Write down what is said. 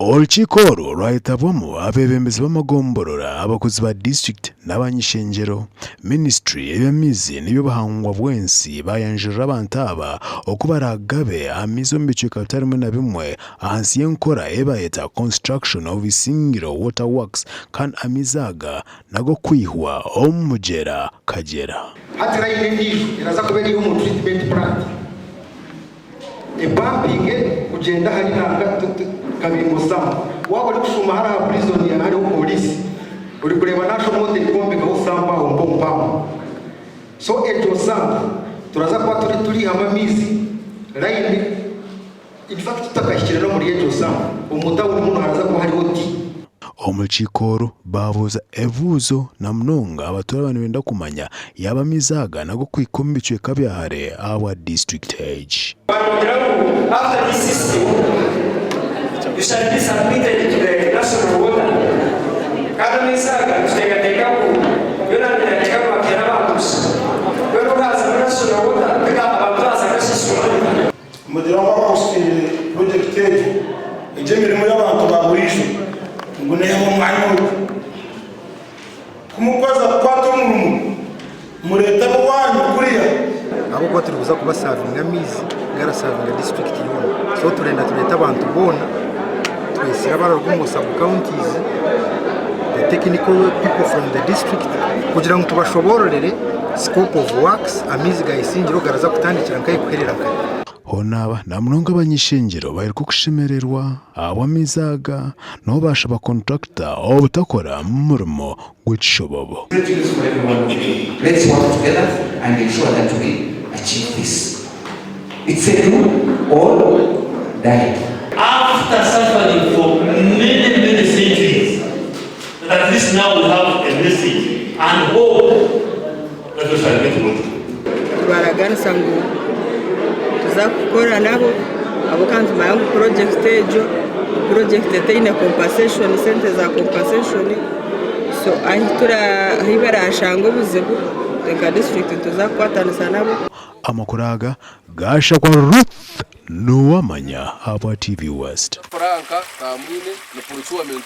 Olukiko olwo lwayitabwamu abebembezi b'amagombolora, abakozi ba district n'abanyishenjero. Ministry y'emyezi n'eby'obuhangwa bw'ensi bayanjurira abantu aba okubaragabe amizi omu bicweka bitarimu na bimwe ahansi y'enkora ebayeta construction of Isingiro waterworks kandi amizi aga nago kwihwa omu mugyera Kagera. Hati line ndiyo iraza kuba iri mu treatment plant. Ebampinge kugenda hari nanga kabiri musamu waba uri kushuma hari prison ya hari police uri kureba nasho mote ikombe ga usamba umpompamo. So ejo samba turaza kwa turi amamizi line in fact tutakashikira no muri ejo samba umutawu umuntu haraza ko hari oti. Omulukiko babuza ebuzo na mnonga abatura abantu benda kumanya yaba mizaga nago kwikoma bicweka byahare our district age. After this system, you shall be submitted to the national water. Kada misaga tutegateka ku yona ndeka kwa kerabatus. Kwero kaza national water bika abantu asakashishwa. Mudira wa project age ijemirimo y'abantu baburisho ngo neho mwanya kumukoza kwatumuru mureta wanyu kuriya abo kwa turi kuza kubasavinga mizi gara savinga district yona so turenda tureta abantu bona twese abara rw'umu sub counties the technical people from the district kugira ngo tubashoborere scope of works amizi ga Isingiro garaza kutandikira nkaye kuherera kare honaba na mnonga abanyishenjero bari kushemererwa abamizaga no bashaba contractor obutakora murimo gw'ikishobobo. Let's work together and ensure that we achieve this. It's a do or die. After suffering for many centuries, that at least now we have a message and hope that we shall get water. Tubaragana sangu tuza kukora nabo abo kandi mayangu project ejo project etaine compensation sente za compensation so ahitura hibarashango buzebu the district tuza kwatanisa nabo amakuraga gasha kwa Ruth Nuwamanya hapa TV West. Franka kamwine na polisi